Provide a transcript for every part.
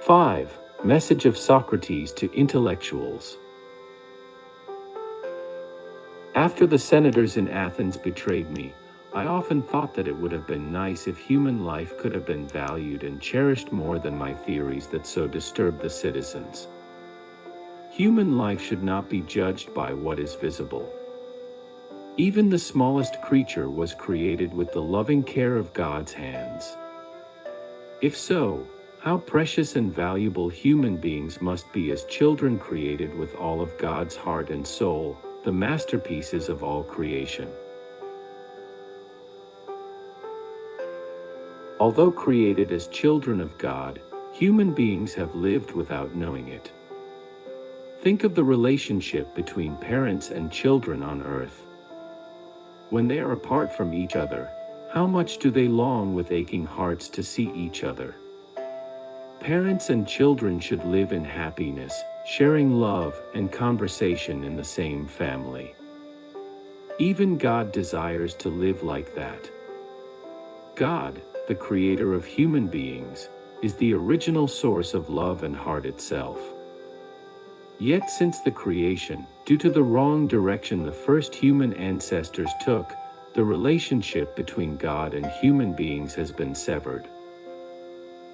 5. Message of Socrates to intellectuals. After the senators in Athens betrayed me, I often thought that it would have been nice if human life could have been valued and cherished more than my theories that so disturb the citizens. Human life should not be judged by what is visible. Even the smallest creature was created with the loving care of God's hands. If so, how precious and valuable human beings must be as children created with all of God's heart and soul, the masterpieces of all creation. Although created as children of God, human beings have lived without knowing it. Think of the relationship between parents and children on earth. When they are apart from each other, how much do they long with aching hearts to see each other? Parents and children should live in happiness, sharing love and conversation in the same family. Even God desires to live like that. God, the creator of human beings, is the original source of love and heart itself. Yet since the creation, due to the wrong direction the first human ancestors took, the relationship between God and human beings has been severed.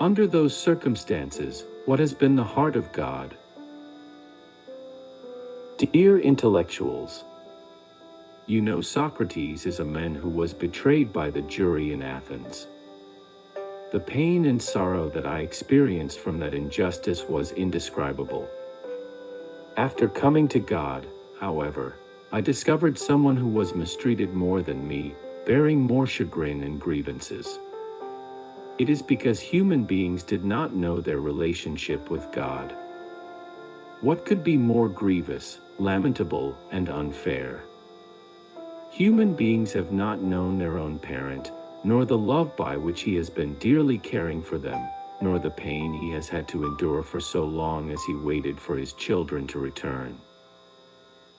Under those circumstances, what has been the heart of God? Dear intellectuals, you know Socrates is a man who was betrayed by the jury in Athens. The pain and sorrow that I experienced from that injustice was indescribable. After coming to God, however, I discovered someone who was mistreated more than me, bearing more chagrin and grievances. It is because human beings did not know their relationship with God. What could be more grievous, lamentable, and unfair? Human beings have not known their own parent, nor the love by which he has been dearly caring for them, nor the pain he has had to endure for so long as he waited for his children to return.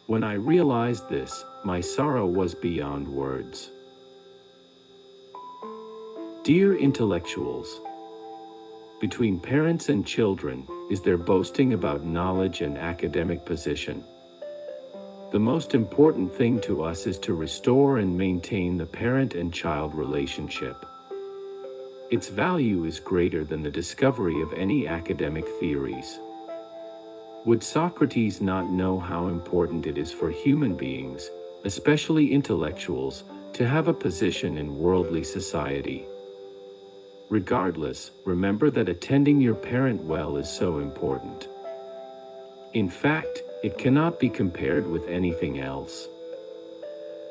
When I realized this, my sorrow was beyond words. Dear intellectuals, between parents and children, is there boasting about knowledge and academic position? The most important thing to us is to restore and maintain the parent and child relationship. Its value is greater than the discovery of any academic theories. Would Socrates not know how important it is for human beings, especially intellectuals, to have a position in worldly society? Regardless, remember that attending your parent well is so important. In fact, it cannot be compared with anything else.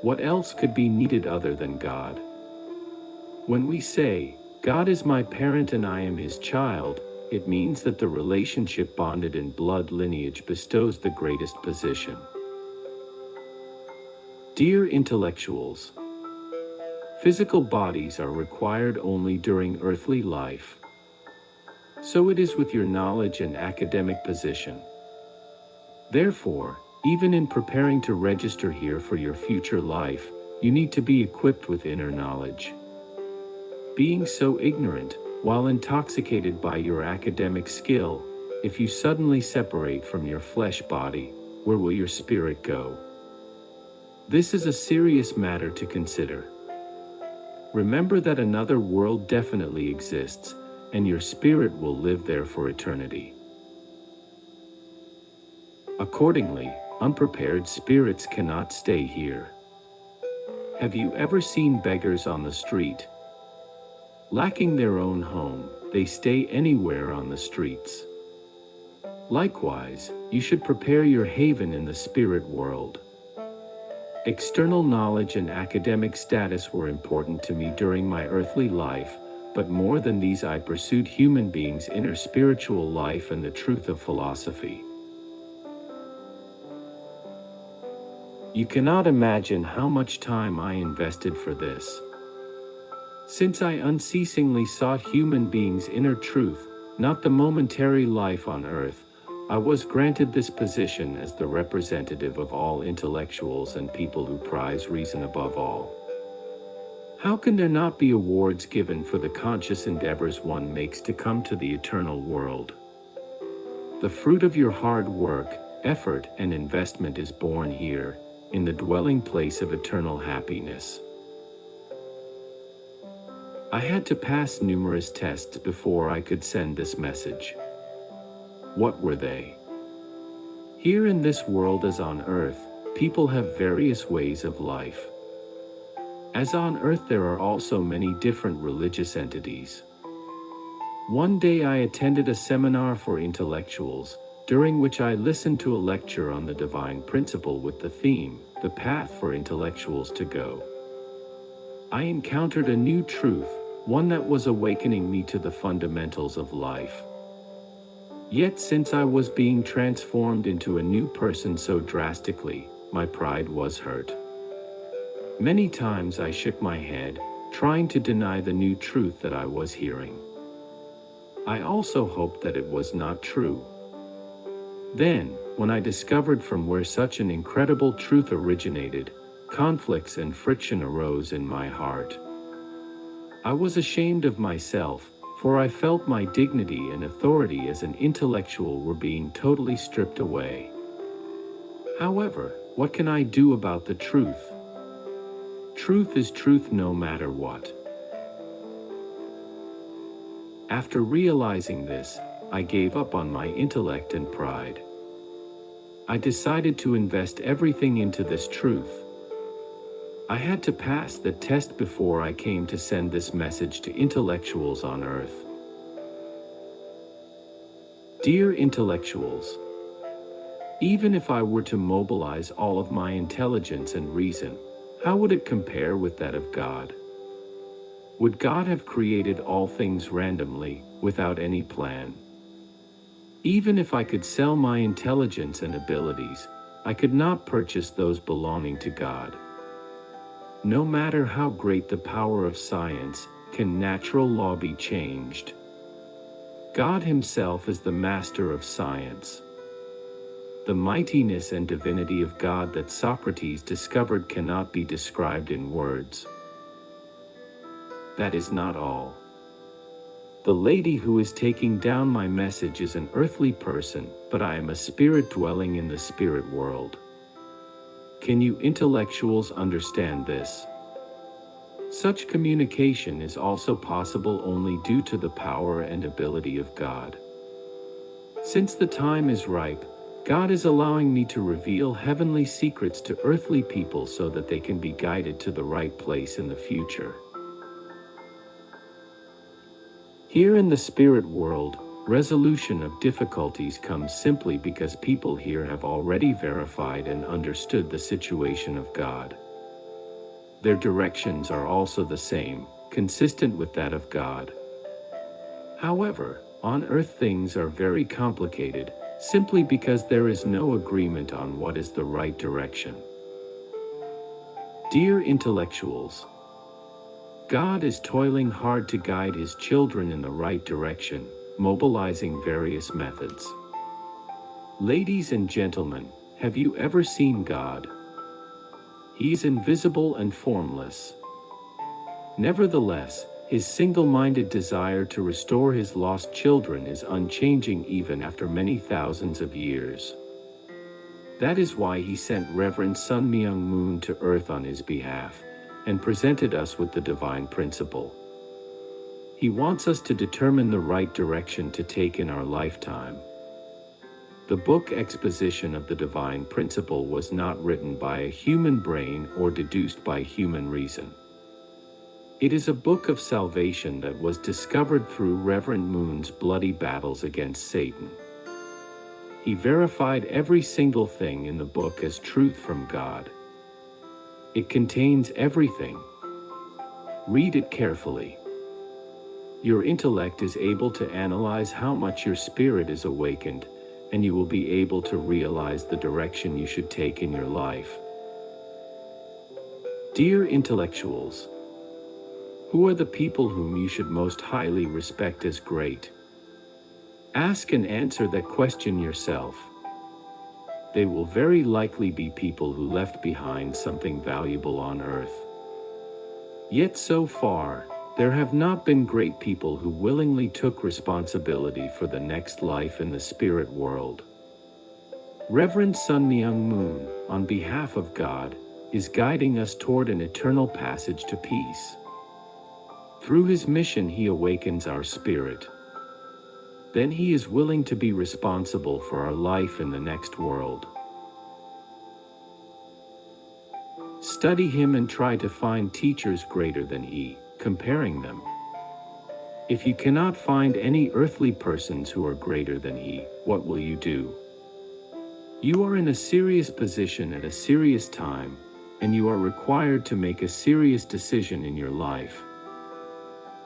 What else could be needed other than God? When we say, God is my parent and I am his child, it means that the relationship bonded in blood lineage bestows the greatest position. Dear intellectuals, physical bodies are required only during earthly life. So it is with your knowledge and academic position. Therefore, even in preparing to register here for your future life, you need to be equipped with inner knowledge. Being so ignorant, while intoxicated by your academic skill, if you suddenly separate from your flesh body, where will your spirit go? This is a serious matter to consider. Remember that another world definitely exists, and your spirit will live there for eternity. Accordingly, unprepared spirits cannot stay here. Have you ever seen beggars on the street? Lacking their own home, they stay anywhere on the streets. Likewise, you should prepare your haven in the spirit world. External knowledge and academic status were important to me during my earthly life, but more than these I pursued human beings' inner spiritual life and the truth of philosophy. You cannot imagine how much time I invested for this. Since I unceasingly sought human beings' inner truth, not the momentary life on earth, I was granted this position as the representative of all intellectuals and people who prize reason above all. How can there not be awards given for the conscious endeavors one makes to come to the eternal world? The fruit of your hard work, effort, and investment is born here, in the dwelling place of eternal happiness. I had to pass numerous tests before I could send this message. What were they? Here in this world as on earth, people have various ways of life. As on earth there are also many different religious entities. One day I attended a seminar for intellectuals, during which I listened to a lecture on the divine principle with the theme, "The Path for Intellectuals to Go." I encountered a new truth, one that was awakening me to the fundamentals of life. Yet since I was being transformed into a new person so drastically, my pride was hurt. Many times I shook my head, trying to deny the new truth that I was hearing. I also hoped that it was not true. Then, when I discovered from where such an incredible truth originated, conflicts and friction arose in my heart. I was ashamed of myself, for I felt my dignity and authority as an intellectual were being totally stripped away. However, what can I do about the truth? Truth is truth no matter what. After realizing this, I gave up on my intellect and pride. I decided to invest everything into this truth. I had to pass the test before I came to send this message to intellectuals on earth. Dear intellectuals, even if I were to mobilize all of my intelligence and reason, how would it compare with that of God? Would God have created all things randomly, without any plan? Even if I could sell my intelligence and abilities, I could not purchase those belonging to God. No matter how great the power of science, can natural law be changed? God Himself is the master of science. The mightiness and divinity of God that Socrates discovered cannot be described in words. That is not all. The lady who is taking down my message is an earthly person, but I am a spirit dwelling in the spirit world. Can you intellectuals understand this? Such communication is also possible only due to the power and ability of God. Since the time is ripe, God is allowing me to reveal heavenly secrets to earthly people so that they can be guided to the right place in the future. Here in the spirit world, resolution of difficulties comes simply because people here have already verified and understood the situation of God. Their directions are also the same, consistent with that of God. However, on earth things are very complicated, simply because there is no agreement on what is the right direction. Dear intellectuals, God is toiling hard to guide His children in the right direction, mobilizing various methods. Ladies and gentlemen, have you ever seen God? He is invisible and formless. Nevertheless, His single-minded desire to restore His lost children is unchanging even after many thousands of years. That is why He sent Reverend Sun Myung Moon to earth on His behalf, and presented us with the divine principle. He wants us to determine the right direction to take in our lifetime. The book exposition of the divine principle was not written by a human brain or deduced by human reason. It is a book of salvation that was discovered through Reverend Moon's bloody battles against Satan. He verified every single thing in the book as truth from God. It contains everything. Read it carefully. Your intellect is able to analyze how much your spirit is awakened, and you will be able to realize the direction you should take in your life. Dear intellectuals, who are the people whom you should most highly respect as great? Ask and answer that question yourself. They will very likely be people who left behind something valuable on earth. Yet so far, There have not been great people who willingly took responsibility for the next life in the spirit world. Reverend Sun Myung Moon, on behalf of God, is guiding us toward an eternal passage to peace. Through his mission, he awakens our spirit. Then he is willing to be responsible for our life in the next world. Study him and try to find teachers greater than he, comparing them. If you cannot find any earthly persons who are greater than he, what will you do? You are in a serious position at a serious time, and you are required to make a serious decision in your life.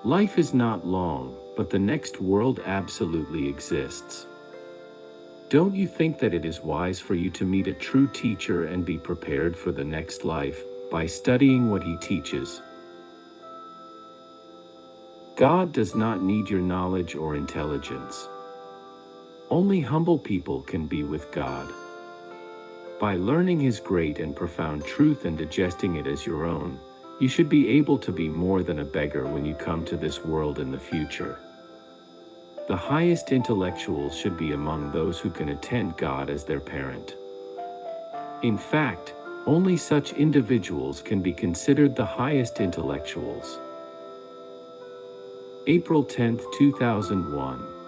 Life is not long, but the next world absolutely exists. Don't you think that it is wise for you to meet a true teacher and be prepared for the next life by studying what he teaches? God does not need your knowledge or intelligence. Only humble people can be with God. By learning his great and profound truth and digesting it as your own, you should be able to be more than a beggar when you come to this world in the future. The highest intellectuals should be among those who can attend God as their parent. In fact, only such individuals can be considered the highest intellectuals. April 10, 2001.